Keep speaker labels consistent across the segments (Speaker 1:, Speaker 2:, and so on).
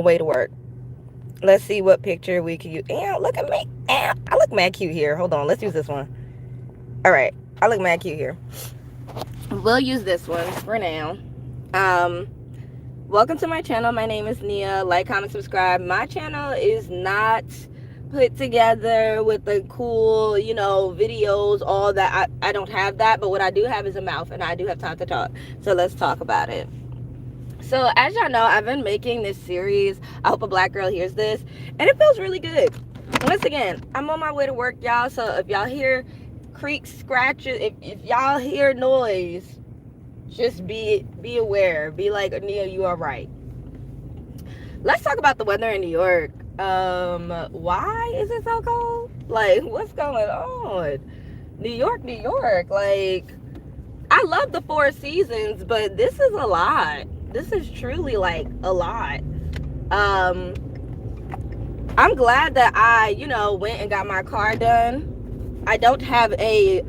Speaker 1: way to work. Let's see what picture we can use. Ew, look at me. Ew, I look mad cute here. Hold on, let's use this one. All right, I look mad cute here. We'll use this one for now. Um, Welcome to my channel. My name is Nia. Like, comment, subscribe. My channel is not put together with the cool, videos, all that. I don't have that, but what I do have is a mouth, and I do have time to talk. So let's talk about it. So as y'all know, I've been making this series. I hope a black girl hears this, and it feels really good. Once again, I'm on my way to work, y'all. So if y'all hear creaks, scratches, if y'all hear noise, just be aware. Be like, Nia, you are right. Let's talk about the weather in New York. Why is it so cold? Like, what's going on? New York, New York. Like, I love the four seasons, but this is a lot. This is truly like a lot. I'm glad that I, went and got my car done. I don't have a,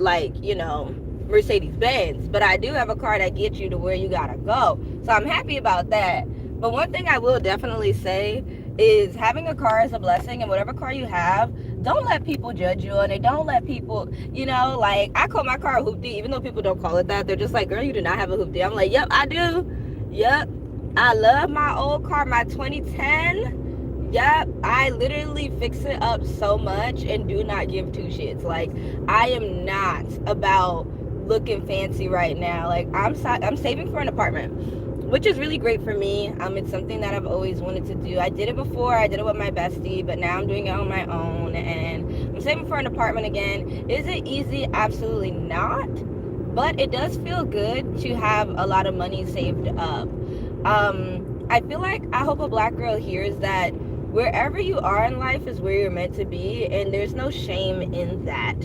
Speaker 1: Mercedes Benz, but I do have a car that gets you to where you gotta go. So I'm happy about that. But one thing I will definitely say is having a car is a blessing, and whatever car you have, don't let people judge you on it. Don't let people, I call my car a hoopty, even though people don't call it that. They're just like, girl, you do not have a hoopty. I'm like, yep, I do. Yep. I love my old car, my 2010. Yep, I literally fix it up so much and do not give two shits. Like, I am not about looking fancy right now. Like, I'm saving for an apartment, which is really great for me. It's something that I've always wanted to do. I did it before. I did it with my bestie, but now I'm doing it on my own, and I'm saving for an apartment again. Is it easy? Absolutely not. But it does feel good to have a lot of money saved up. I feel like, I hope a black girl hears that wherever you are in life is where you're meant to be, and there's no shame in that.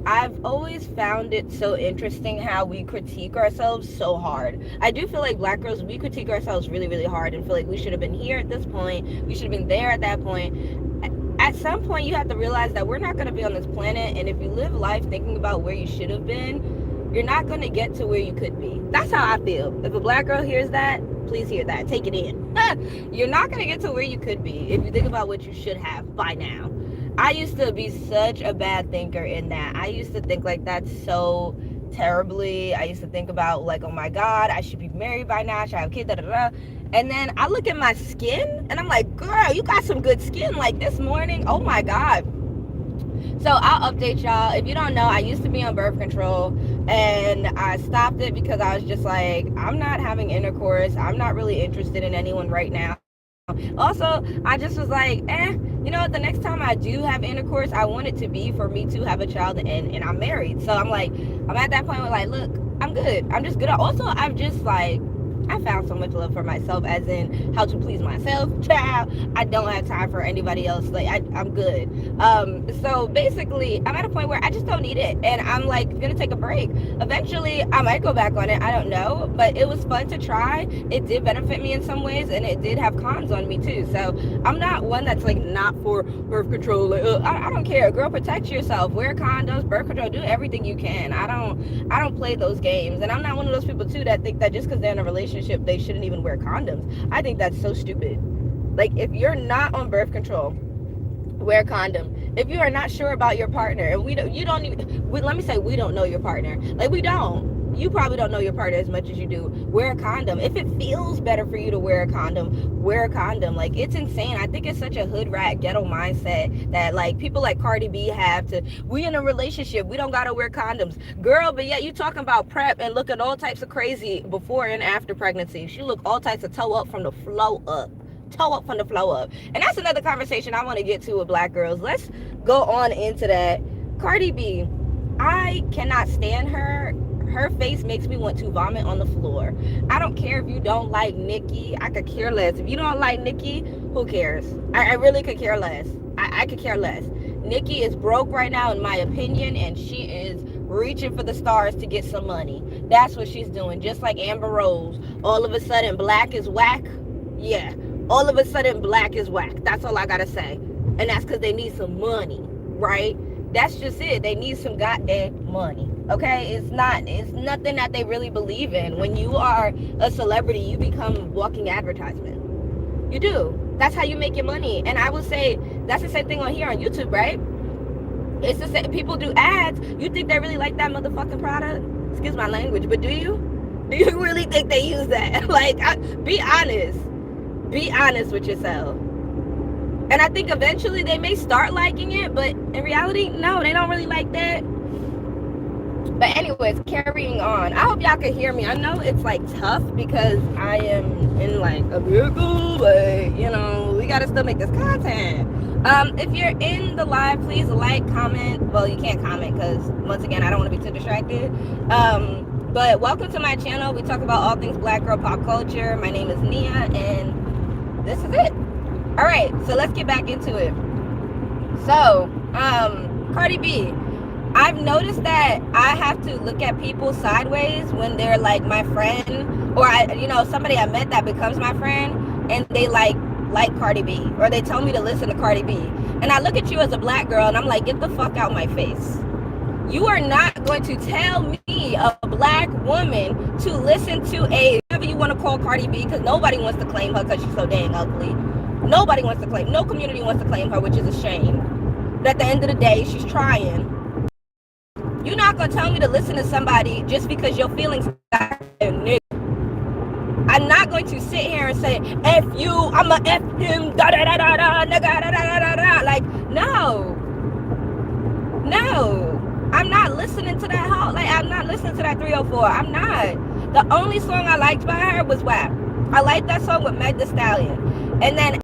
Speaker 1: I've always found it so interesting how we critique ourselves so hard. I do feel like black girls, we critique ourselves really, really hard and feel like we should have been here at this point. We should have been there at that point. At some point, you have to realize that we're not going to be on this planet, and if you live life thinking about where you should have been, you're not going to get to where you could be. That's how I feel. If a black girl hears that, please hear that. Take it in. You're not going to get to where you could be if you think about what you should have by now. I used to be such a bad thinker in that. I used to think like that so terribly. I used to think about like, oh my God, I should be married by now. I should have kids, da, da, da. And then I look at my skin and I'm like, girl, you got some good skin. Like this morning, oh my God. So I'll update y'all. If you don't know, I used to be on birth control, and I stopped it because I was just like, I'm not having intercourse. I'm not really interested in anyone right now. Also, I just was like, you know what, the next time I do have intercourse, I want it to be for me to have a child, and I'm married. So I'm like, I'm at that point where like, look, I'm good. I'm just good. Also, I'm just like, I found so much love for myself, as in how to please myself. Child, I don't have time for anybody else. Like, I'm good. So basically, I'm at a point where I just don't need it, and I'm like gonna take a break. Eventually, I might go back on it. I don't know, but it was fun to try. It did benefit me in some ways, and it did have cons on me too. So I'm not one that's like not for birth control. Like, I don't care. Girl, protect yourself. Wear condoms, birth control. Do everything you can. I don't play those games, and I'm not one of those people too that think that just because they're in a relationship they shouldn't even wear condoms. I think that's so stupid. Like, if you're not on birth control, wear a condom. If you are not sure about your partner, and we don't know your partner. Like, we don't. You probably don't know your partner as much as you do. Wear a condom. If it feels better for you to wear a condom, wear a condom. Like, it's insane. I think it's such a hood rat ghetto mindset that like people like Cardi B have to, we in a relationship, we don't gotta wear condoms. Girl, but yet you talking about prep and looking all types of crazy before and after pregnancy. She look all types of toe up from the flow up. And that's another conversation I want to get to with black girls. Let's go on into that. Cardi B, I cannot stand her. Her face makes me want to vomit on the floor. I don't care if you don't like Nicki. I could care less. If you don't like Nicki, who cares? I really could care less. I could care less. Nicki is broke right now, in my opinion, and she is reaching for the stars to get some money. That's what she's doing. Just like Amber Rose. All of a sudden, black is whack. Yeah. All of a sudden, black is whack. That's all I gotta say. And that's because they need some money, right? That's just it. They need some goddamn money. Okay, it's nothing that they really believe in. When you are a celebrity, you become walking advertisement. You do. That's how you make your money. And I would say that's the same thing on here on YouTube, right? It's the same. People do ads. You think they really like that motherfucking product? Excuse my language, but do you? Do you really think they use that? Like, be honest. Be honest with yourself. And I think eventually they may start liking it, but in reality, no, they don't really like that. But anyways, carrying on. I hope y'all can hear me. I know it's like tough because I am in like a vehicle, but you know, we gotta still make this content. If you're in the live, please like, comment. Well, you can't comment because once again, I don't want to be too distracted. But welcome to my channel. We talk about all things black girl pop culture. My name is Nia, and this is it. All right, so let's get back into it. So, Cardi B. I've noticed that I have to look at people sideways when they're like my friend, or somebody I met that becomes my friend, and they like Cardi B, or they tell me to listen to Cardi B. And I look at you as a black girl, and I'm like, get the fuck out my face. You are not going to tell me, a black woman, to listen to whatever you want to call Cardi B, because nobody wants to claim her because she's so dang ugly. Nobody wants to claim, no community wants to claim her, which is a shame. But at the end of the day, she's trying. You're not going to tell me to listen to somebody just because your feelings are nigga. I'm not going to sit here and say, F you, I'ma F him, da da da da da, nigga, da da da da. Like, no. I'm not listening to that I'm not listening to that 304. I'm not. The only song I liked by her was WAP. I liked that song with Meg Thee Stallion. And then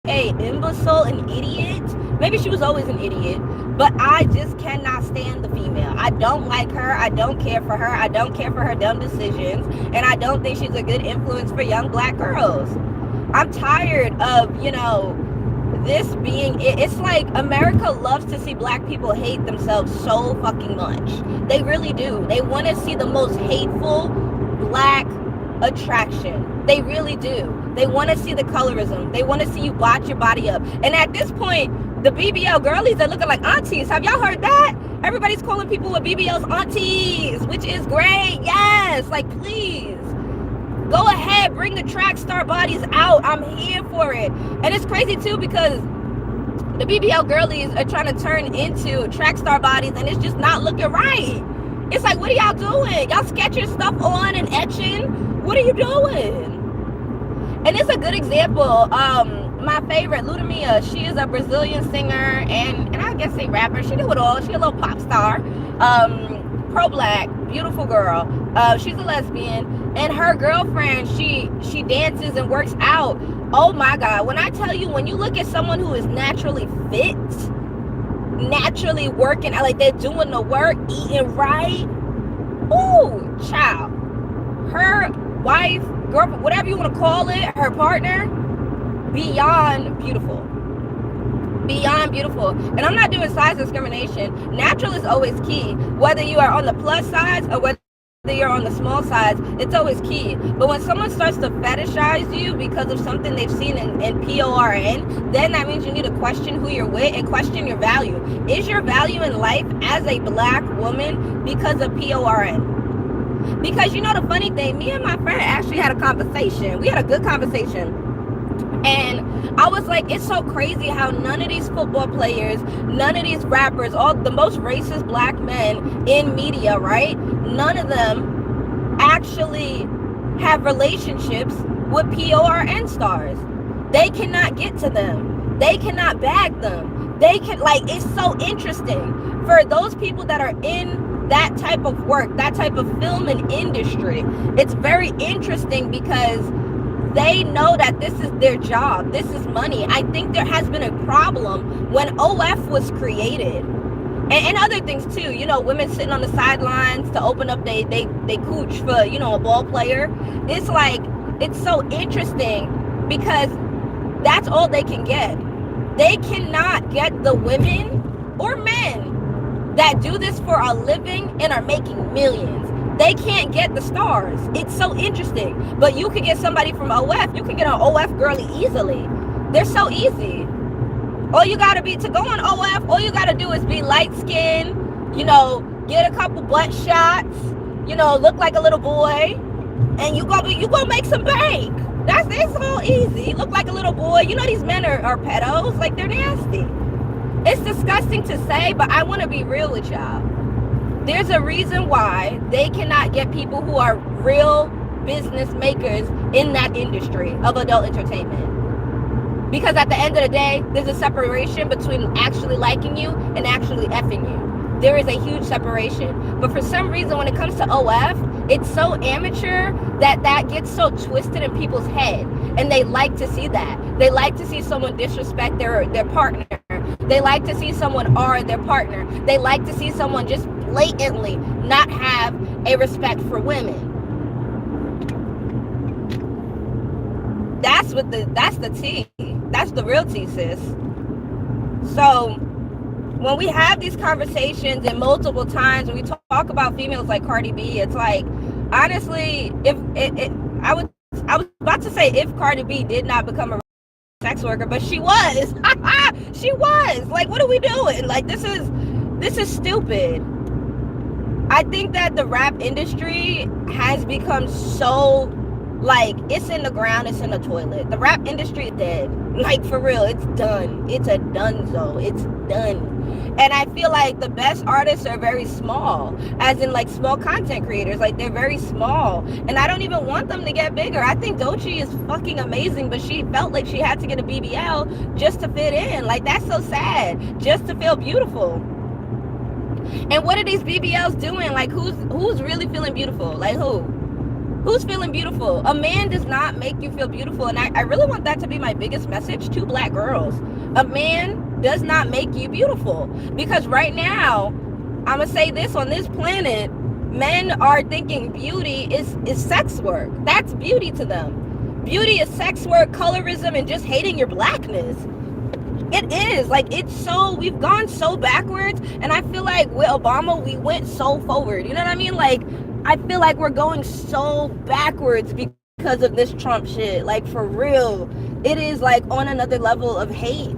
Speaker 1: imbecile, an idiot. Maybe she was always an idiot, but I just cannot stand the female. I don't like her. I don't care for her. I don't care for her dumb decisions, and I don't think she's a good influence for young black girls. I'm tired of, this being it. It's like America loves to see black people hate themselves so fucking much. They really do. They want to see the most hateful black attraction. They really do. They want to see the colorism. They want to see you botch your body up. And at this point, the BBL girlies are looking like aunties. Have y'all heard that? Everybody's calling people with BBLs aunties, which is great. Yes, like please. Go ahead, bring the track star bodies out. I'm here for it. And it's crazy too because the BBL girlies are trying to turn into track star bodies and it's just not looking right. It's like, what are y'all doing? Y'all sketching stuff on and etching? What are you doing? And it's a good example. My favorite, Ludmilla, she is a Brazilian singer and I guess a rapper. She do it all. She a little pop star. Pro-black, beautiful girl. She's a lesbian. And her girlfriend, she dances and works out. Oh my God. When I tell you, when you look at someone who is naturally fit, naturally working, like they're doing the work, eating right. Ooh, child. Her wife, girlfriend, whatever you want to call it, her partner, beyond beautiful. Beyond beautiful. And I'm not doing size discrimination. Natural is always key. Whether you are on the plus size or whether you're on the small size, it's always key. But when someone starts to fetishize you because of something they've seen in PORN, then that means you need to question who you're with and question your value. Is your value in life as a black woman because of PORN? Because the funny thing, me and my friend actually had a conversation. We had a good conversation. And I was like, it's so crazy how none of these football players, none of these rappers, all the most racist black men in media, right? None of them actually have relationships with PORN stars. They cannot get to them. They cannot bag them. They can, it's so interesting for those people that are in that type of work, that type of film and industry. It's very interesting because they know that this is their job. This is money. I think there has been a problem when OF was created. And other things too, women sitting on the sidelines to open up they cooch for, a ball player. It's like, it's so interesting because that's all they can get. They cannot get the women or men that do this for a living and are making millions. They can't get the stars. It's so interesting. But you can get somebody from OF. You can get an OF girly easily. They're so easy. All you gotta be to go on OF, all you gotta do is be light skinned, get a couple butt shots, look like a little boy, and you gonna make some bank. It's so easy. You look like a little boy. You know these men are pedos. Like, they're nasty. It's disgusting to say, but I want to be real with y'all. There's a reason why they cannot get people who are real business makers in that industry of adult entertainment. Because at the end of the day, there's a separation between actually liking you and actually effing you. There is a huge separation. But for some reason, when it comes to OF, it's so amateur that gets so twisted in people's head. And they like to see that. They like to see someone disrespect their partner. They like to see someone R their partner. They like to see someone just blatantly not have a respect for women. That's the tea. That's the real tea, sis. So when we have these conversations and multiple times, when we talk about females like Cardi B, it's like, honestly, I was about to say if Cardi B did not become a sex worker, but she was. She was. Like, what are we doing? Like, this is stupid. I think that the rap industry has become so, like, it's in the ground, it's in the toilet. The rap industry is dead. Like, for real, it's done. It's a donezo. It's done. And I feel like the best artists are very small, as in, like, small content creators. Like, they're very small. And I don't even want them to get bigger. I think Doechii is fucking amazing, but she felt like she had to get a BBL just to fit in. Like, that's so sad. Just to feel beautiful. And what are these BBLs doing? Like, who's really feeling beautiful? Like, who's feeling beautiful? A man does not make you feel beautiful. And I really want that to be my biggest message to black girls. A man does not make you beautiful. Because right now, I'm going to say this, on this planet, men are thinking beauty is sex work. That's beauty to them. Beauty is sex work, colorism, and just hating your blackness. It is. Like, we've gone so backwards. And I feel like with Obama, we went so forward. You know what I mean? Like, I feel like we're going so backwards because of this Trump shit. Like, for real. It is, like, on another level of hate.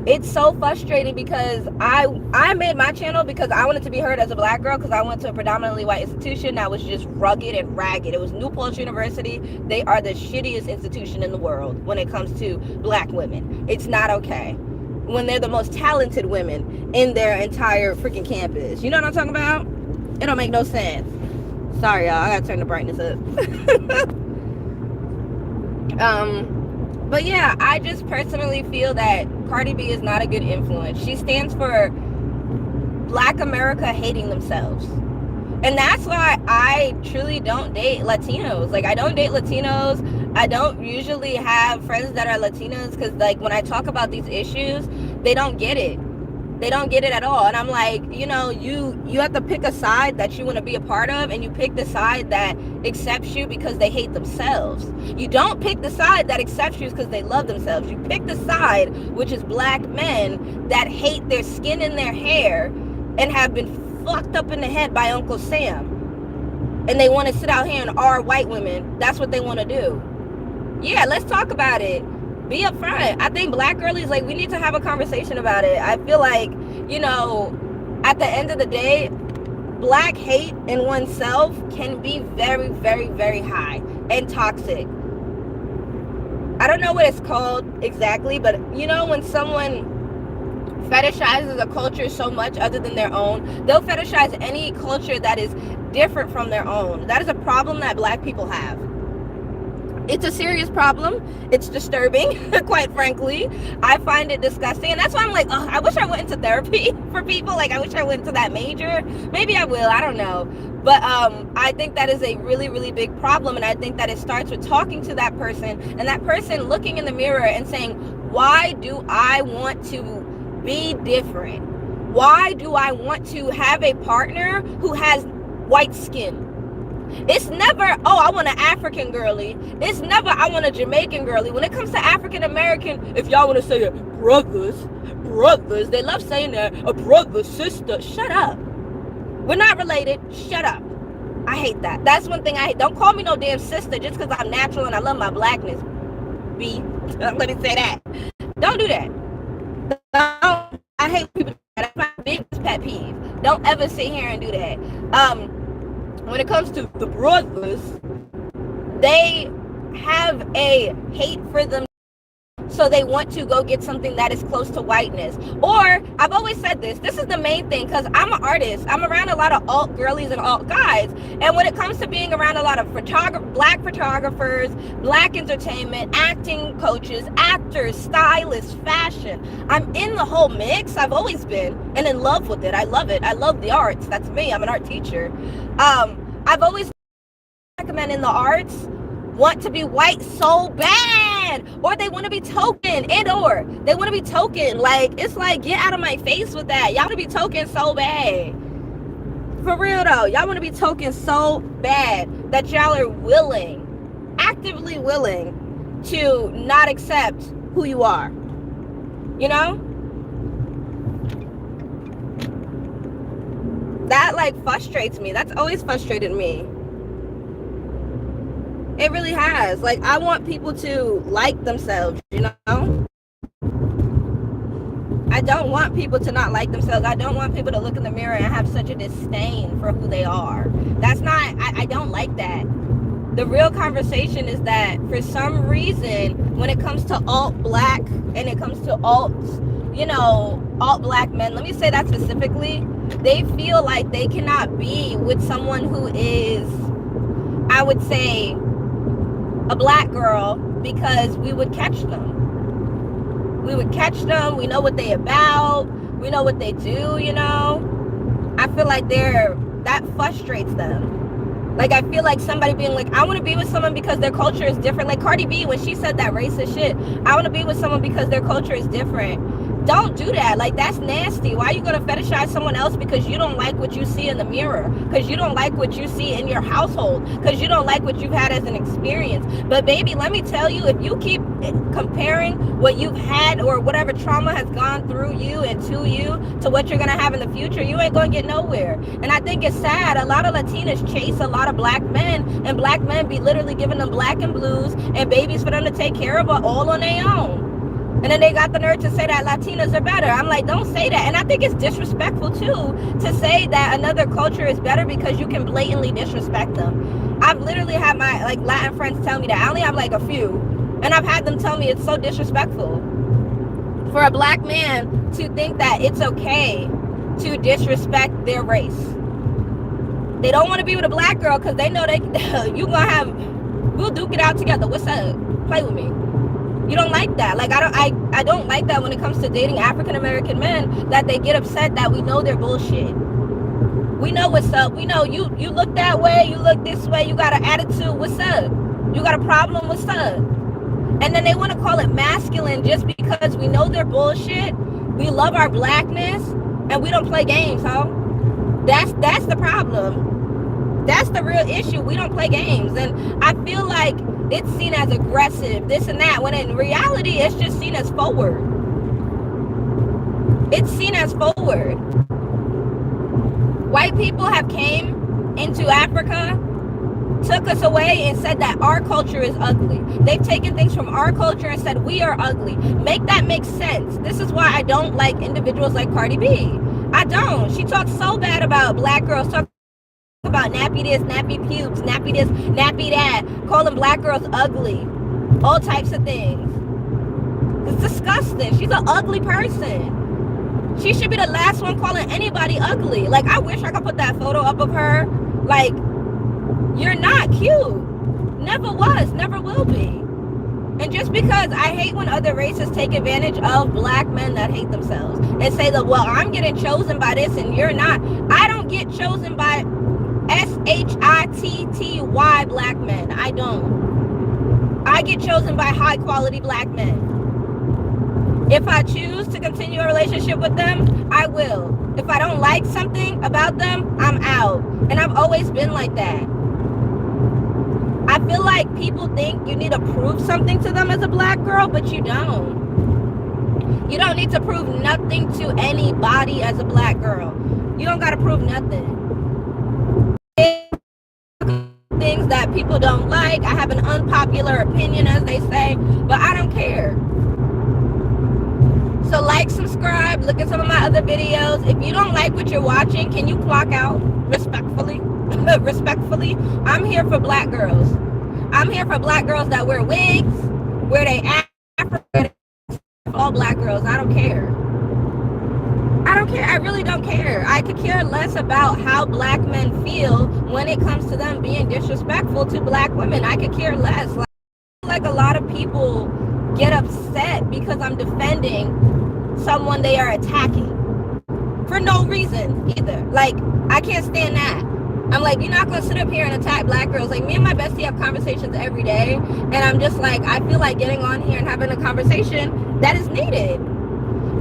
Speaker 1: It's so frustrating because I made my channel because I wanted to be heard as a black girl, because I went to a predominantly white institution that was just rugged and ragged. It was New Paltz University. They are the shittiest institution in the world when it comes to black women. It's not okay when they're the most talented women in their entire freaking campus. You know what I'm talking about? It don't make no sense. Sorry, y'all. I gotta turn the brightness up. But yeah, I just personally feel that Cardi B is not a good influence. She stands for Black America hating themselves. And that's why I truly don't date Latinos. Like, I don't date Latinos. I don't usually have friends that are Latinos, because, like, when I talk about these issues, they don't get it. They don't get it at all. And I'm like, you know, you have to pick a side that you want to be a part of, and you pick the side that accepts you because they hate themselves. You don't pick the side that accepts you because they love themselves. You pick the side, which is black men that hate their skin and their hair and have been fucked up in the head by Uncle Sam. And they want to sit out here and R white women. That's what they want to do. Yeah, let's talk about it. Be upfront. I think black girlies, like, we need to have a conversation about it. I feel like, you know, at the end of the day, black hate in oneself can be very, very, very high and toxic. I don't know what it's called exactly, but, you know, when someone fetishizes a culture so much other than their own, they'll fetishize any culture that is different from their own. That is a problem that black people have. It's a serious problem. It's disturbing, quite frankly. I find it disgusting. And that's why I'm like, oh, I wish I went into therapy for people. Like, I wish I went to that major. Maybe I will. I don't know. But I think that is a really, really big problem. And I think that it starts with talking to that person, and that person looking in the mirror and saying, why do I want to be different? Why do I want to have a partner who has white skin? It's never, oh, I want an African girly. It's never, I want a Jamaican girly. When it comes to African American, if y'all want to say it, brothers, they love saying that, a brother, sister. Shut up. We're not related. Shut up. I hate that. That's one thing I hate. Don't call me no damn sister just because I'm natural and I love my blackness. B. Let me say that. Don't do that. Don't. I hate people. That's my biggest pet peeve. Don't ever sit here and do that. When it comes to the brothers, they have a hate for them, so they want to go get something that is close to whiteness. Or I've always said this is the main thing, because I'm an artist. I'm around a lot of alt girlies and alt guys, and when it comes to being around a lot of black photographers, black entertainment, acting coaches, actors, stylists, fashion, I'm in the whole mix. I've always been, and in love with it. I love it. I love the arts. That's me. I'm an art teacher. I've always recommend in the arts want to be white so bad, or they want to be token, and or they want to be token. Like, it's like, get out of my face with that. Y'all want to be token so bad. For real though, y'all want to be token so bad that y'all are willing, actively willing, to not accept who you are. You know? That like frustrates me. That's always frustrated me. It really has. Like, I want people to like themselves, you know? I don't want people to not like themselves. I don't want people to look in the mirror and have such a disdain for who they are. That's not, I don't like that. The real conversation is that for some reason, when it comes to alt black and it comes to alt black men, let me say that specifically, they feel like they cannot be with someone who is, I would say, a black girl, because we would catch them. We would catch them. We know what they about. We know what they do, you know. I feel like that frustrates them. Like, I feel like somebody being like, I want to be with someone because their culture is different. Like Cardi B, when she said that racist shit, I want to be with someone because their culture is different. Don't do that. Like, that's nasty. Why are you going to fetishize someone else because you don't like what you see in the mirror? Because you don't like what you see in your household? Because you don't like what you've had as an experience? But baby, let me tell you, if you keep comparing what you've had or whatever trauma has gone through you and to you to what you're going to have in the future, you ain't going to get nowhere. And I think it's sad. A lot of Latinas chase a lot of black men, and black men be literally giving them black and blues and babies for them to take care of all on their own. And then they got the nerve to say that Latinas are better. I'm like, don't say that. And I think it's disrespectful too to say that another culture is better because you can blatantly disrespect them. I've literally had my like Latin friends tell me that. I only have like a few, and I've had them tell me it's so disrespectful for a black man to think that it's okay to disrespect their race. They don't want to be with a black girl because they know we'll duke it out together. What's up? Play with me. You don't like that. Like, I don't like that when it comes to dating African American men, that they get upset that we know their bullshit. We know what's up. We know you look that way, you look this way, you got an attitude, what's up? You got a problem, what's up? And then they want to call it masculine just because we know their bullshit. We love our blackness and we don't play games, huh? That's the problem. That's the real issue. We don't play games. And I feel like it's seen as aggressive, this and that, when in reality, it's just seen as forward. It's seen as forward. White people have came into Africa, took us away and said that our culture is ugly. They've taken things from our culture and said we are ugly. Make that make sense. This is why I don't like individuals like Cardi B. I don't. She talks so bad about black girls, talk about nappy this, nappy pubes, nappy this, nappy that, calling black girls ugly, all types of things. It's disgusting. She's an ugly person. She should be the last one calling anybody ugly. Like, I wish I could put that photo up of her. Like, you're not cute. Never was, never will be. And just because I hate when other races take advantage of black men that hate themselves and say that, well, I'm getting chosen by this and you're not. I don't get chosen by SHITTY black men. I don't. I get chosen by high quality black men. If I choose to continue a relationship with them, I will. If I don't like something about them, I'm out. And I've always been like that. I feel like people think you need to prove something to them as a black girl, but you don't. You don't need to prove nothing to anybody as a black girl. You don't got to prove nothing. Things that people don't like. I have an unpopular opinion, as they say, but I don't care. So like, subscribe, look at some of my other videos. If you don't like what you're watching, can you clock out respectfully? Respectfully, I'm here for black girls. I'm here for black girls that wear wigs, wear they Afro, all black girls. I don't care. I don't care. I really don't care. I could care less about how black men feel when it comes to them being disrespectful to black women. I could care less. Like a lot of people get upset because I'm defending someone they are attacking for no reason either. Like, I can't stand that. I'm like, you're not gonna sit up here and attack black girls. Like, me and my bestie have conversations every day, and I'm just like, I feel like getting on here and having a conversation that is needed.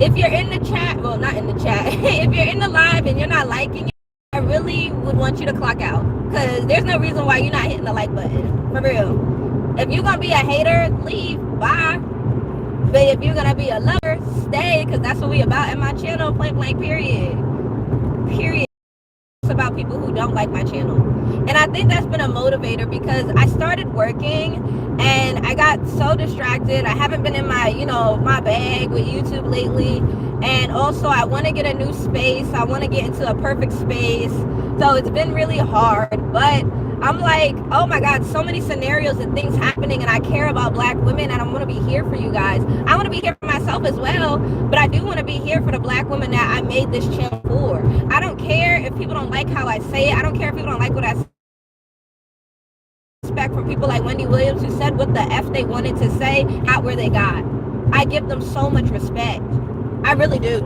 Speaker 1: If you're in the chat, well, not in the chat, if you're in the live and you're not liking it, I really would want you to clock out, because there's no reason why you're not hitting the like button, for real. If you're gonna be a hater, leave, bye. But if you're gonna be a lover, stay, because that's what we about in my channel, point blank, period. It's about people who don't like my channel. And I think that's been a motivator, because I started working and I got so distracted. I haven't been in my, my bag with YouTube lately. And also I want to get a new space. I want to get into a perfect space. So it's been really hard, but I'm like, oh my God, so many scenarios and things happening, and I care about black women, and I want to be here for you guys. I want to be here for myself as well, but I do want to be here for the black women that I made this channel for. I don't care if people don't like how I say it. I don't care if people don't like what I say. Respect from people like Wendy Williams, who said what the F they wanted to say, not where they got. I give them so much respect. I really do.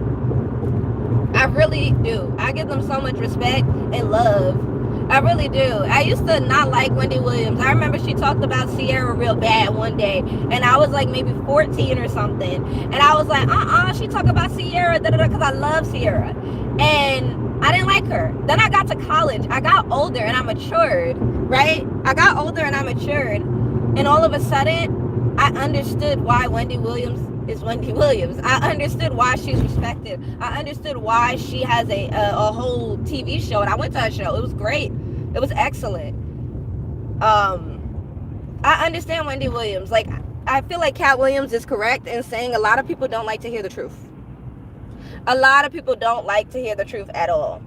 Speaker 1: I really do. I give them so much respect and love. I really do. I used to not like Wendy Williams. I remember she talked about Sierra real bad one day, and I was like maybe 14 or something, and I was like, she talked about Sierra, because I love Sierra, and I didn't like her. Then I got to college. I got older and I matured, right? I got older and I matured, and all of a sudden, I understood why Wendy Williams is Wendy Williams. I understood why she's respected. I understood why she has a whole TV show, and I went to her show. It was great. It was excellent. I understand Wendy Williams. Like, I feel like Cat Williams is correct in saying a lot of people don't like to hear the truth. A lot of people don't like to hear the truth at all.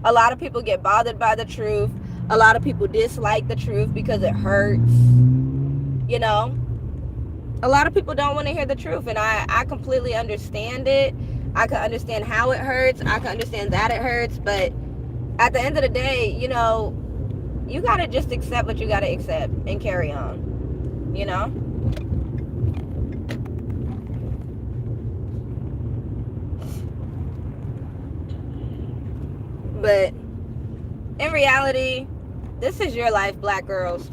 Speaker 1: A lot of people get bothered by the truth. A lot of people dislike the truth because it hurts. A lot of people don't want to hear the truth, and I completely understand it. I can understand how it hurts. I can understand that it hurts, but at the end of the day, you got to just accept what you got to accept and carry on, But in reality, this is your life, black girls.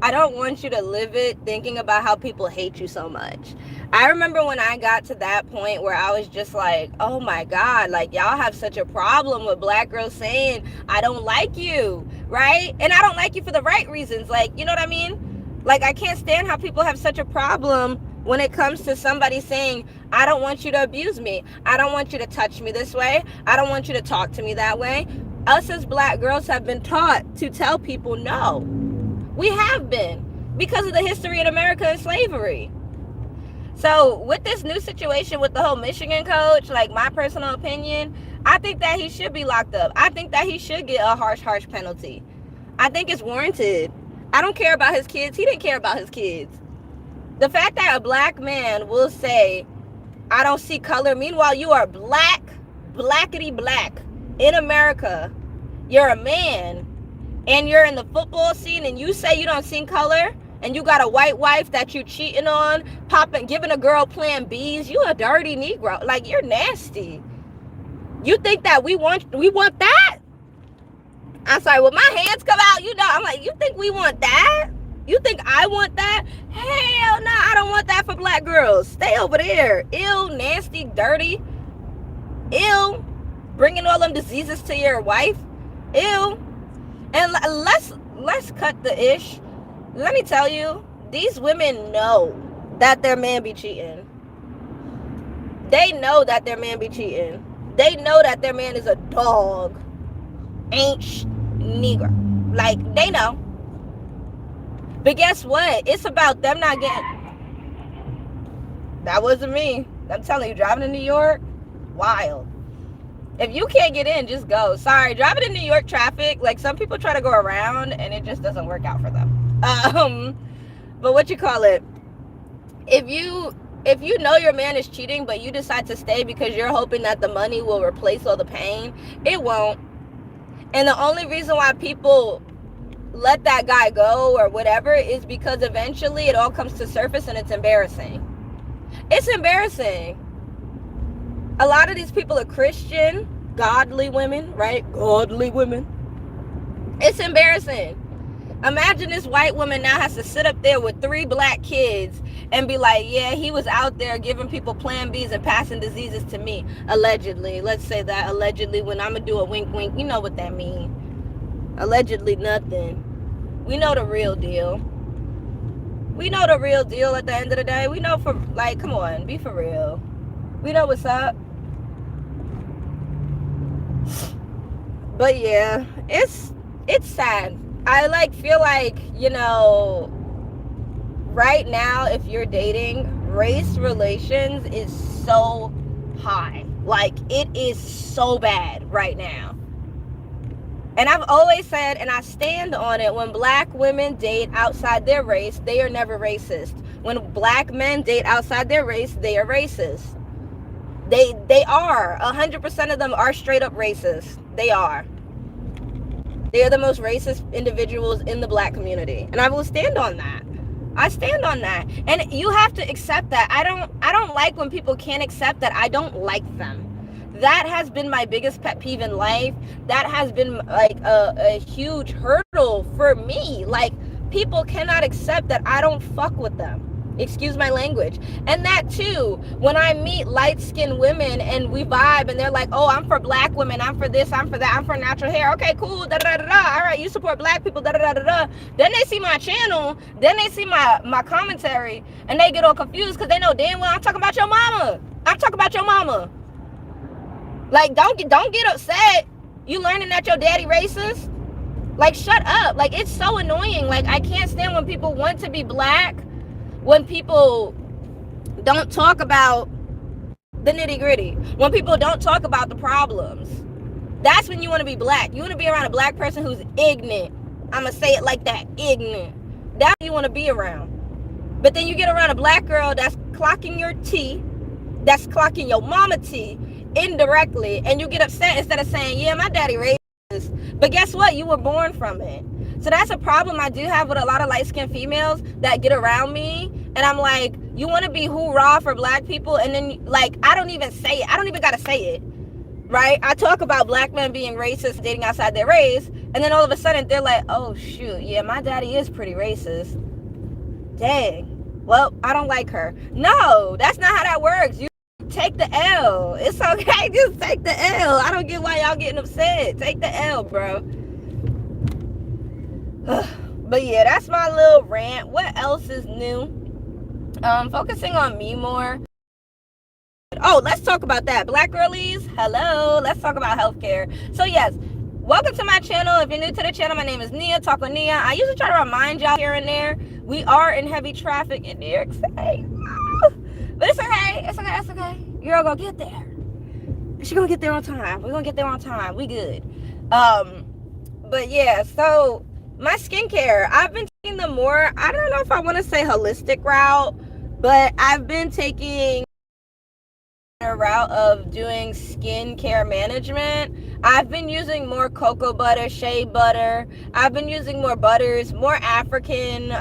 Speaker 1: I don't want you to live it thinking about how people hate you so much. I remember when I got to that point where I was just like, oh my God, like, y'all have such a problem with black girls saying, I don't like you, right? And I don't like you for the right reasons. Like, you know what I mean? Like, I can't stand how people have such a problem when it comes to somebody saying, I don't want you to abuse me. I don't want you to touch me this way. I don't want you to talk to me that way. Us as black girls have been taught to tell people no. We have been, because of the history in America and slavery. So with this new situation with the whole Michigan coach, like, my personal opinion, I think that he should be locked up. I think that he should get a harsh penalty. I think it's warranted. I don't care about his kids. He didn't care about his kids. The fact that a black man will say, I don't see color, meanwhile you are black, blackety black, in America, you're a man, and you're in the football scene, and you say you don't see color, and you got a white wife that you cheating on, giving a girl Plan Bs, you a dirty Negro. Like, you're nasty. You think that we want that? I'm sorry, when my hands come out, I'm like, you think we want that? You think I want that? Hell no, I don't want that for black girls. Stay over there. Ew, nasty, dirty. Ew, bringing all them diseases to your wife. Ew. And let's cut the ish. Let me tell you, these women know that their man be cheating. They know that their man be cheating. They know that their man is a dog. Ain't nigger. Like, they know. But guess what? It's about them not getting... That wasn't me. I'm telling you, driving to New York, wild. If you can't get in, just go. Sorry, driving in New York traffic, like, some people try to go around and it just doesn't work out for them. But what you call it? If you know your man is cheating, but you decide to stay because you're hoping that the money will replace all the pain, it won't. And the only reason why people let that guy go or whatever is because eventually it all comes to surface and it's embarrassing. It's embarrassing. A lot of these people are Christian, godly women, right? Godly women. It's embarrassing. Imagine this white woman now has to sit up there with 3 black kids and be like, yeah, he was out there giving people Plan Bs and passing diseases to me. Allegedly. Let's say that. Allegedly, when I'm going to do a wink wink, you know what that means. Allegedly nothing. We know the real deal. We know the real deal at the end of the day. We know come on, be for real. We know what's up. But yeah, it's sad. I feel like, right now, if you're dating, race relations is so high. It is so bad right now. And I've always said, and I stand on it, when black women date outside their race, they are never racist. When black men date outside their race, they are racist. They are. 100% of them are straight up racist. They are. They are the most racist individuals in the black community. And I will stand on that. I stand on that. And you have to accept that. I don't like when people can't accept that I don't like them. That has been my biggest pet peeve in life. That has been a huge hurdle for me. People cannot accept that I don't fuck with them. Excuse my language. And that too, when I meet light-skinned women and we vibe and they're like, oh, I'm for black women, I'm for this, I'm for that, I'm for natural hair. Okay, cool, da-da-da-da. All right, you support black people, da-da-da-da-da. Then they see my channel, then they see my commentary, and they get all confused because they know damn well I'm talking about your mama. I'm talking about your mama. Don't get upset. You learning that your daddy racist? Shut up. It's so annoying. I can't stand when people want to be black, when people don't talk about the nitty gritty, when people don't talk about the problems. That's when you want to be black. You want to be around a black person who's ignorant. I'm going to say it like that, ignorant. That's what you want to be around. But then you get around a black girl that's clocking your tea, that's clocking your mama tea indirectly, and you get upset instead of saying, yeah, my daddy racist. But guess what? You were born from it. So that's a problem I do have with a lot of light-skinned females that get around me. And I'm like, you want to be hoorah for black people? And then, I don't even say it. I don't even got to say it, right? I talk about black men being racist, dating outside their race. And then all of a sudden, they're like, oh, shoot, yeah, my daddy is pretty racist. Dang. Well, I don't like her. No, that's not how that works. You take the L. It's okay. Just take the L. I don't get why y'all getting upset. Take the L, bro. But yeah, that's my little rant. What else is new? Focusing on me more. Oh, let's talk about that. Black girlies, hello. Let's talk about healthcare. So yes, welcome to my channel. If you're new to the channel, my name is NiaTalk with Nia. I usually try to remind y'all here and there. We are in heavy traffic in New York City. But it's okay. It's okay. It's okay. You're all gonna get there. She's gonna get there on time. We're gonna get there on time. We good. But yeah, so my skincare, I've been taking the more, I don't know if I want to say holistic route, but I've been taking a route of doing skincare management. I've been using more cocoa butter, shea butter. I've been using more butters, more African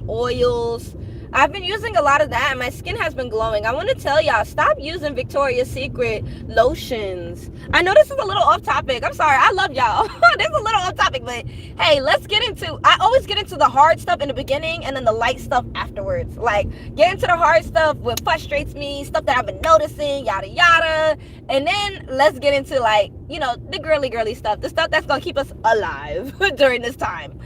Speaker 1: oils. I've been using a lot of that and my skin has been glowing. I want to tell y'all, stop using Victoria's Secret lotions. I know this is a little off topic. I'm sorry. I love y'all. This is a little off topic, but hey, let's get into, I always get into the hard stuff in the beginning and then the light stuff afterwards. Get into the hard stuff, what frustrates me, stuff that I've been noticing, yada, yada. And then let's get into the girly stuff, the stuff that's going to keep us alive during this time.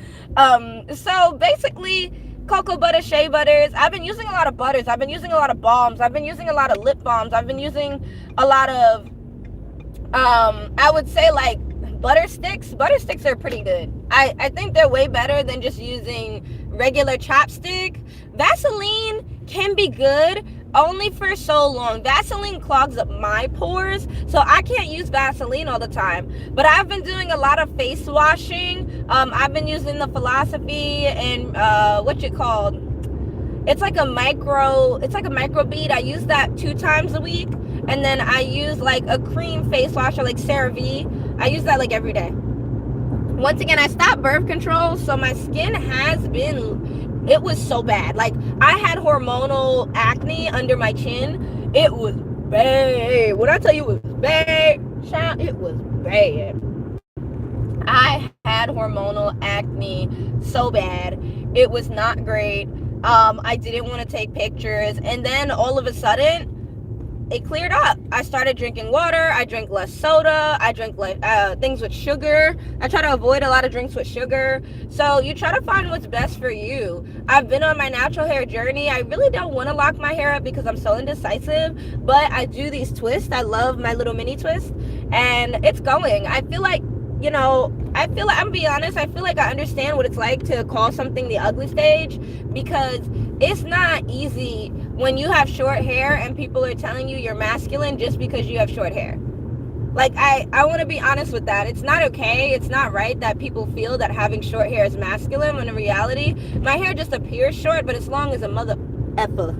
Speaker 1: So basically, cocoa butter, shea butters. I've been using a lot of butters. I've been using a lot of balms. I've been using a lot of lip balms. I've been using a lot of, I would say butter sticks. Butter sticks are pretty good. I think they're way better than just using regular chapstick. Vaseline can be good. only for so long. Vaseline clogs up my pores, so I can't use Vaseline all the time. But I've been doing a lot of face washing. I've been using the Philosophy and what's it called? It's like a micro bead. I use that 2 times a week. And then I use like a cream face washer like CeraVe. I use that like every day. Once again, I stopped birth control, so my skin it was so bad. Like, I had hormonal acne under my chin. It was bad. When I tell you it was bad, child, it was bad. I had hormonal acne so bad. It was not great. I didn't want to take pictures. And then all of a sudden, it cleared up. I started drinking water. I drink less soda. I drink like things with sugar. I try to avoid a lot of drinks with sugar. So you try to find what's best for you. I've been on my natural hair journey. I really don't want to lock my hair up because I'm so indecisive, but I do these twists. I love my little mini twist, and it's going. I feel like, I'm gonna be honest, I feel like I understand what it's like to call something the ugly stage, because it's not easy when you have short hair and people are telling you you're masculine just because you have short hair. Like, I want to be honest with that. It's not okay. It's not right that people feel that having short hair is masculine, when in reality, my hair just appears short, but it's long as a mother effer.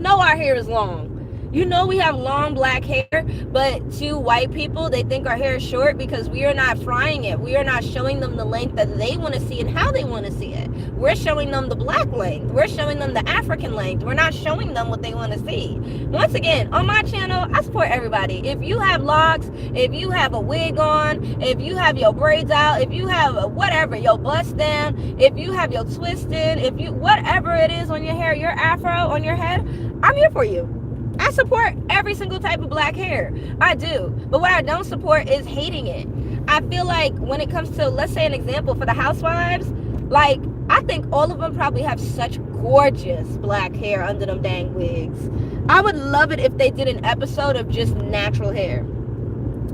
Speaker 1: Our hair is long. We have long black hair, but to white people, they think our hair is short because we are not frying it. We are not showing them the length that they want to see and how they want to see it. We're showing them the black length. We're showing them the African length. We're not showing them what they want to see. Once again, on my channel, I support everybody. If you have locks, if you have a wig on, if you have your braids out, if you have whatever, your bust down, if you have your twisted, whatever it is on your hair, your afro on your head, I'm here for you. I support every single type of black hair. I do. But what I don't support is hating it. I feel like when it comes to, let's say an example for the housewives, like, I think all of them probably have such gorgeous black hair under them dang wigs. I would love it if they did an episode of just natural hair.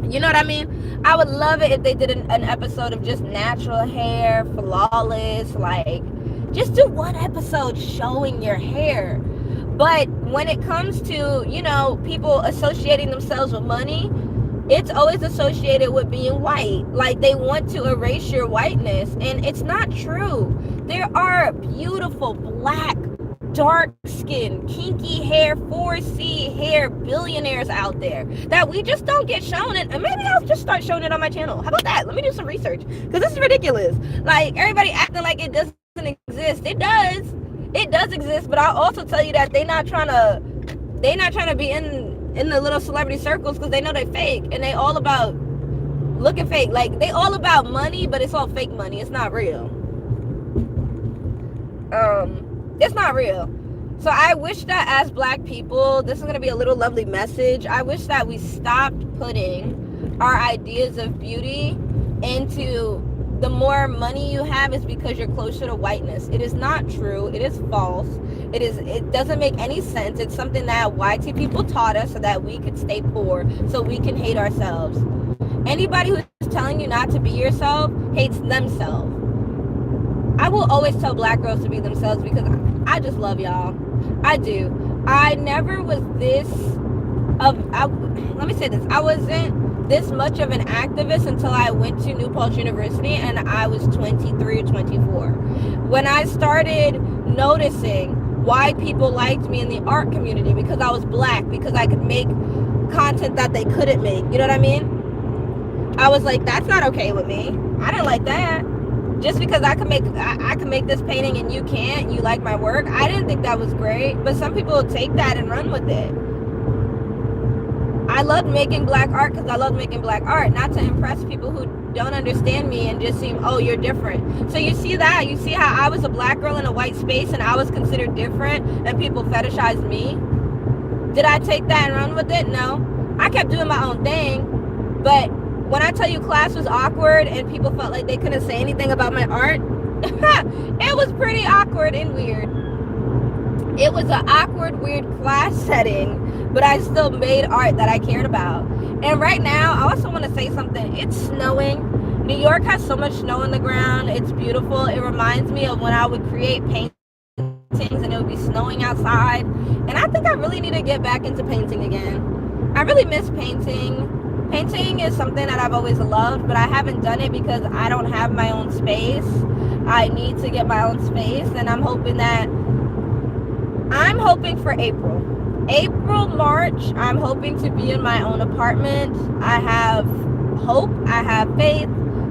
Speaker 1: You know what I mean? I would love it if they did an episode of just natural hair, flawless, like, just do one episode showing your hair. But when it comes to, people associating themselves with money, it's always associated with being white. Like, they want to erase your whiteness, and it's not true. There are beautiful black, dark skin, kinky hair, 4C hair billionaires out there that we just don't get shown. And maybe I'll just start showing it on my channel. How about that? Let me do some research, because this is ridiculous. Like, everybody acting like it doesn't exist. It does. It does exist, but I'll also tell you that they're not trying to be in the little celebrity circles, because they know they fake, and they all about looking fake. Like, they all about money, but it's all fake money. It's not real. It's not real. So I wish that as black people, this is going to be a little lovely message. I wish that we stopped putting our ideas of beauty into the more money you have is because you're closer to whiteness. It is not true. It is false. It doesn't make any sense. It's something that YT people taught us so that we could stay poor, so we can hate ourselves. Anybody who's telling you not to be yourself hates themselves. I will always tell black girls to be themselves because I just love y'all. I do. I never was let me say this. I wasn't this much of an activist until I went to New Paltz University, and I was 23 or 24. When I started noticing why people liked me in the art community, because I was black, because I could make content that they couldn't make. You know what I mean? I was like, that's not okay with me. I didn't like that. Just because I can make this painting and you can't, you like my work. I didn't think that was great, but some people will take that and run with it. I loved making black art because I loved making black art, not to impress people who don't understand me and just seem, oh, you're different. So you see that? You see how I was a black girl in a white space and I was considered different and people fetishized me? Did I take that and run with it? No. I kept doing my own thing, but when I tell you class was awkward and people felt like they couldn't say anything about my art, it was pretty awkward and weird. It was an awkward, weird class setting, but I still made art that I cared about. And right now, I also want to say something. It's snowing. New York has so much snow on the ground. It's beautiful. It reminds me of when I would create paintings paintings and it would be snowing outside. And I think I really need to get back into painting again. I really miss painting. Painting is something that I've always loved, but I haven't done it because I don't have my own space. I need to get my own space, and I'm hoping for April, March. I'm hoping to be in my own apartment. I have hope, I have faith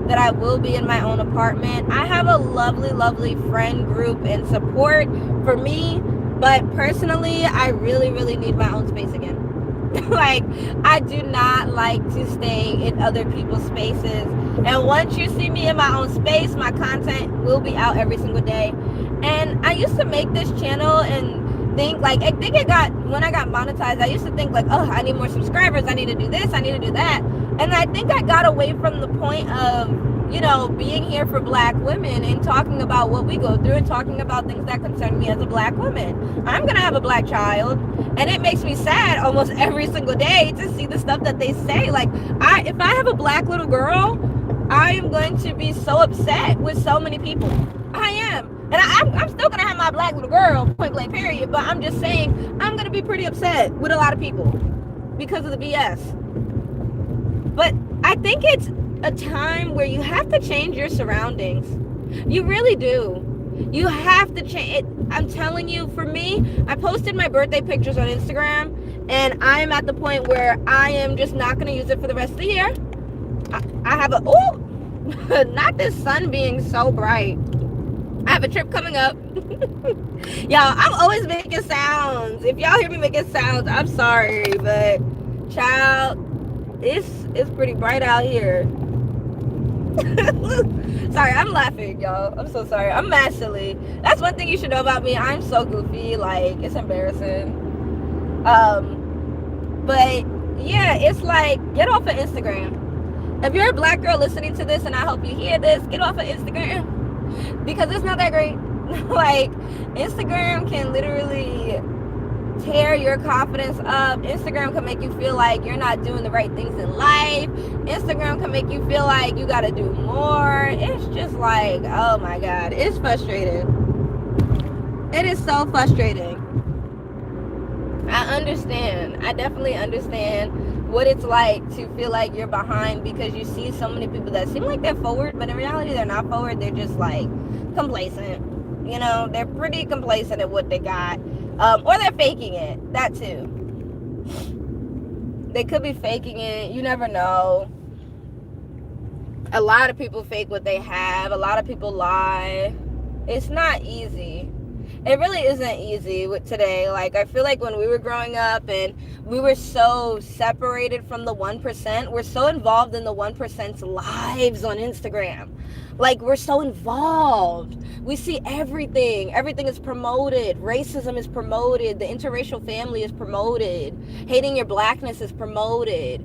Speaker 1: that I will be in my own apartment. I have a lovely friend group and support for me, but personally, I really need my own space again. Like, I do not like to stay in other people's spaces. And once you see me in my own space, my content will be out every single day. And I used to make this channel and think, like, when I got monetized, I used to think like, oh, I need more subscribers, I need to do this, I need to do that. And I think I got away from the point of, being here for Black women and talking about what we go through and talking about things that concern me as a Black woman. I'm gonna have a Black child, and it makes me sad almost every single day to see the stuff that they say. Like, if I have a Black little girl, I am going to be so upset with so many people. I am. And I'm still gonna have my Black little girl, point blank period, but I'm just saying I'm gonna be pretty upset with a lot of people because of the BS. But I think it's a time where you have to change your surroundings. You really do. You have to change it. I'm telling you, for me, I posted my birthday pictures on Instagram, and I am at the point where I am just not going to use it for the rest of the year. I have not this sun being so bright. I have a trip coming up. Y'all, I'm always making sounds. If y'all hear me making sounds, I'm sorry, but child, it's pretty bright out here. Sorry, I'm laughing, y'all. I'm so sorry. I'm mad silly. That's one thing you should know about me. I'm so goofy. Like, it's embarrassing. But yeah, it's like, get off of Instagram. If you're a Black girl listening to this, and I hope you hear this, get off of Instagram, because it's not that great. Like, Instagram can literally tear your confidence up. Instagram can make you feel like you're not doing the right things in life. Instagram can make you feel like you gotta do more. It's just like, oh my God, it's frustrating. It is so frustrating. I understand. I definitely understand what it's like to feel like you're behind, because you see so many people that seem like they're forward, but in reality they're not forward. They're just like complacent. They're pretty complacent at what they got. Or they're faking it. That too. They could be faking it. You never know. A lot of people fake what they have. A lot of people lie. It's not easy. It really isn't easy with today. Like, I feel like when we were growing up and we were so separated from the 1%, we're so involved in the 1%'s lives on Instagram. Like, we're so involved. We see everything. Everything is promoted. Racism is promoted. The interracial family is promoted. Hating your Blackness is promoted.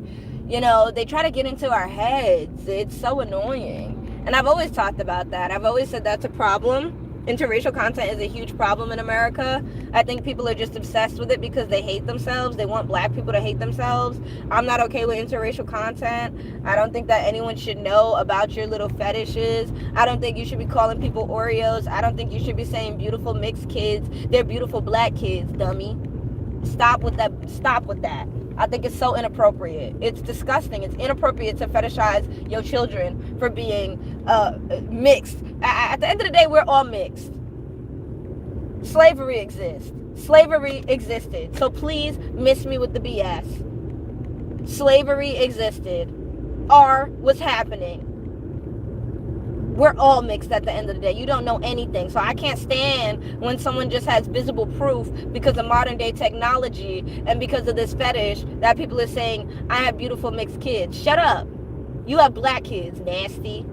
Speaker 1: They try to get into our heads. It's so annoying. And I've always talked about that. I've always said that's a problem. Interracial content is a huge problem in America. I think people are just obsessed with it because they hate themselves. They want Black people to hate themselves. I'm not okay with interracial content. I don't think that anyone should know about your little fetishes. I don't think you should be calling people Oreos. I don't think you should be saying beautiful mixed kids. They're beautiful Black kids, dummy. Stop with that. Stop with that. I think it's so inappropriate. It's disgusting. It's inappropriate to fetishize your children for being mixed. At the end of the day, we're all mixed. Slavery exists. Slavery existed. So please miss me with the BS. Slavery existed. What's happening? We're all mixed at the end of the day. You don't know anything. So I can't stand when someone just has visible proof because of modern day technology and because of this fetish that people are saying, I have beautiful mixed kids. Shut up. You have Black kids. Nasty.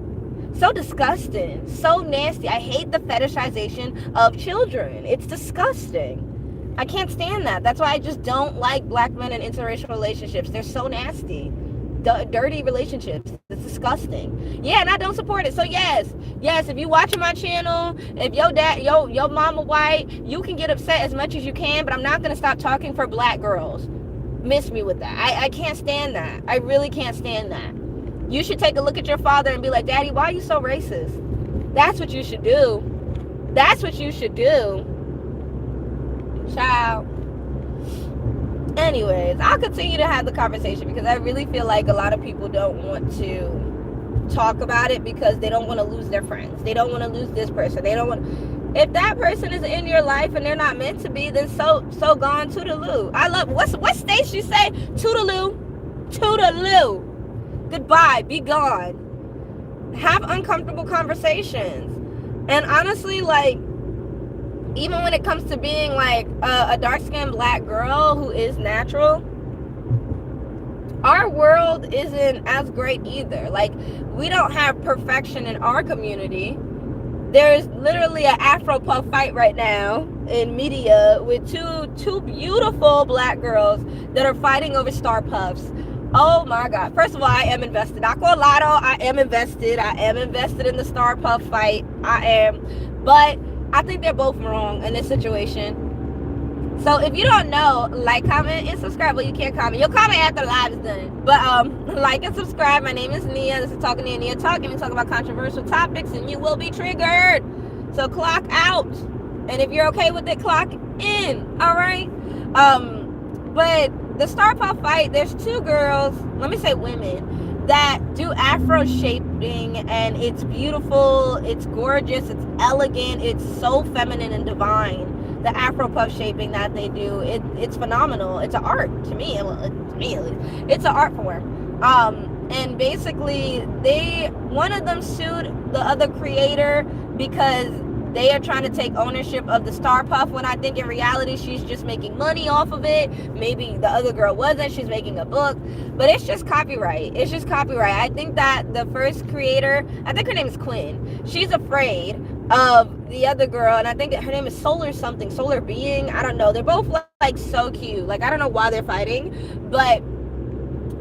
Speaker 1: So disgusting. So nasty. I hate the fetishization of children. It's disgusting. I can't stand that. That's why I just don't like Black men in interracial relationships. They're so nasty. Dirty relationships. It's disgusting. Yeah, and I don't support it. So yes, if you watching my channel, if your mama white, you can get upset as much as you can, but I'm not gonna stop talking for Black girls. Miss me with that. I can't stand that. I really can't stand that. You should take a look at your father and be like, Daddy, why are you so racist? That's what you should do. That's what you should do. Ciao. Anyways, I'll continue to have the conversation because I really feel like a lot of people don't want to talk about it because they don't want to lose their friends. They don't want to lose this person. They don't want. If that person is in your life and they're not meant to be, then so gone. Toodaloo. I love what stage you say? Toodaloo, toodaloo. Goodbye. Be gone. Have uncomfortable conversations. And honestly, like, even when it comes to being like a dark-skinned black girl who is natural, our world isn't as great either. Like, we don't have perfection in our community. There's literally an Afro puff fight right now in media with two beautiful black girls that are fighting over star puffs. Oh my God. First of all, I am invested. Not gonna lie though, I am invested. I am invested in the star puff fight. I am. But I think they're both wrong in this situation. So if you don't know, like, comment, and subscribe. Well, you can't comment. You'll comment after the live is done. But like and subscribe. My name is Nia. This is Talking Nia, NiaTalk. And we talk about controversial topics, and you will be triggered. So clock out. And if you're okay with it, clock in. All right? But the Star Puff fight, there's two girls, let me say women, that do Afro shaping, and it's beautiful, it's gorgeous, it's elegant, it's so feminine and divine. The Afro puff shaping that they do, it's phenomenal. It's an art to me. Well, to me at least, it's an art form. And basically, one of them sued the other creator because they are trying to take ownership of the star puff, when I think in reality she's just making money off of it. Maybe the other girl wasn't. She's making a book, but it's just copyright. It's just copyright. I think that the first creator, I think her name is Quinn, she's afraid of the other girl, and I think her name is Solar Being. I don't know. They're both like so cute. Like, I don't know why they're fighting, but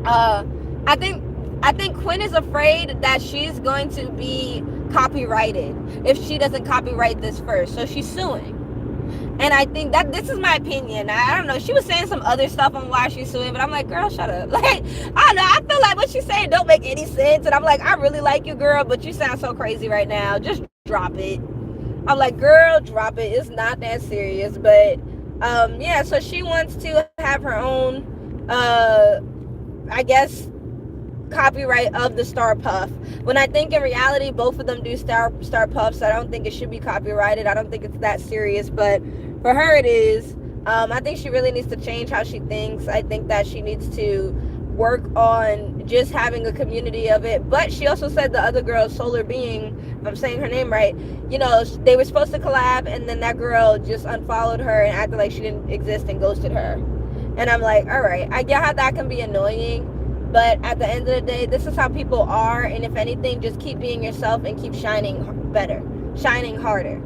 Speaker 1: I think Quinn is afraid that she's going to be copyrighted if she doesn't copyright this first, so she's suing. And I think that, this is my opinion, I don't know, she was saying some other stuff on why she's suing, but I'm like, girl, shut up. Like, I don't know, I feel like what she's saying don't make any sense, and I'm like, I really like you, girl, but you sound so crazy right now, just drop it. I'm like, girl, drop it, it's not that serious. But yeah, so she wants to have her own I guess copyright of the star puff, when I think in reality both of them do star puffs. I don't think it should be copyrighted. I don't think it's that serious, but for her it is. I think she really needs to change how she thinks. I think that she needs to work on just having a community of it. But she also said the other girl, Solar Being, if I'm saying her name right, you know, they were supposed to collab, and then that girl just unfollowed her and acted like she didn't exist and ghosted her. And I'm like, all right, I get how that can be annoying, but at the end of the day, this is how people are. And if anything, just keep being yourself and keep shining better, shining harder.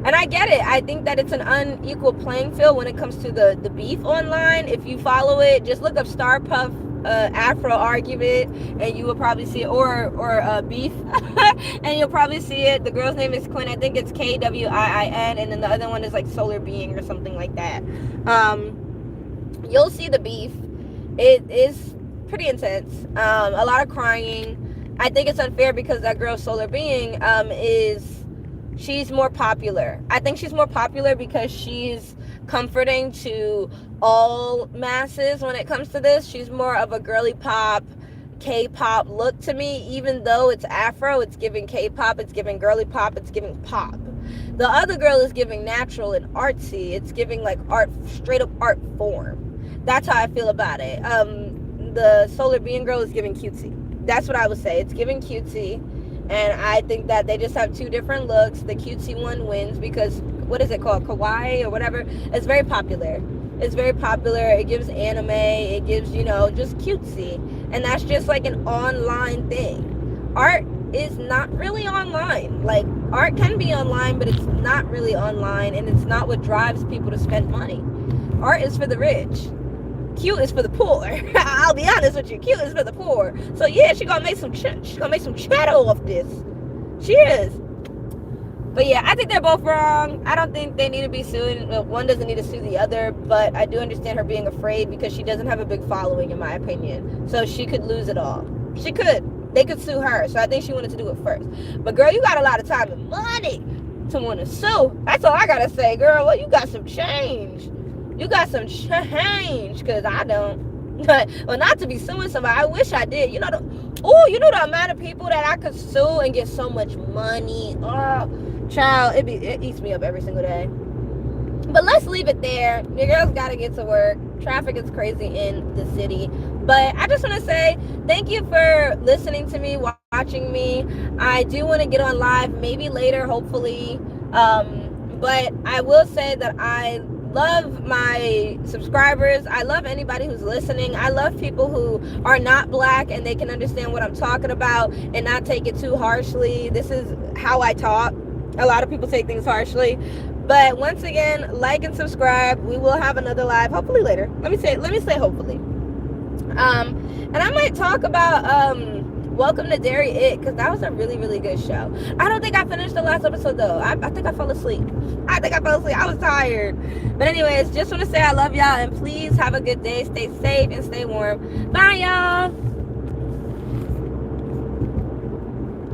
Speaker 1: And I get it. I think that it's an unequal playing field when it comes to the beef online. If you follow it, just look up Star Puff Afro argument, and you will probably see it, or beef, and you'll probably see it. The girl's name is Quinn. I think it's Kwin, and then the other one is like Solar Being or something like that. You'll see the beef. It is pretty intense. A lot of crying. I think it's unfair because that girl Solar Being she's more popular. I think she's more popular because she's comforting to all masses when it comes to this. She's more of a girly pop, K-pop look to me. Even though it's Afro, it's giving K-pop, it's giving girly pop, it's giving pop. The other girl is giving natural and artsy. It's giving like art, straight up art form. That's how I feel about it. The Solar Being girl is giving cutesy. That's what I would say. It's giving cutesy. And I think that they just have two different looks. The cutesy one wins because, what is it called? Kawaii or whatever? It's very popular. It's very popular. It gives anime. It gives, you know, just cutesy. And that's just like an online thing. Art is not really online. Like, art can be online, but it's not really online. And it's not what drives people to spend money. Art is for the rich. Cute is for the poor. I'll be honest with you. Cute is for the poor. So yeah, she's gonna make some cheddar off this. She is. But yeah, I think they're both wrong. I don't think they need to be sued. One doesn't need to sue the other, but I do understand her being afraid because she doesn't have a big following, in my opinion. So she could lose it all. She could. They could sue her. So I think she wanted to do it first. But girl, you got a lot of time and money. to want to sue. That's all I gotta say, girl. Well, you got some change. You got some change, because I don't. Well, not to be suing somebody. I wish I did. You know the amount of people that I could sue and get so much money. Oh, child, it eats me up every single day. But let's leave it there. Your girl's got to get to work. Traffic is crazy in the city. But I just want to say thank you for listening to me, watching me. I do want to get on live maybe later, hopefully. But I will say that I love my subscribers. I love anybody who's listening. I love people who are not black and they can understand what I'm talking about and not take it too harshly. This is how I talk. A lot of people take things harshly. But once again, like and subscribe. We will have another live, hopefully later. Let me say hopefully. And I might talk about Welcome to Dairy It, because that was a really, really good show. I don't think I finished the last episode though. I think I fell asleep. I was tired. But anyways, just want to say I love y'all, and please have a good day. Stay safe and stay warm. Bye, y'all.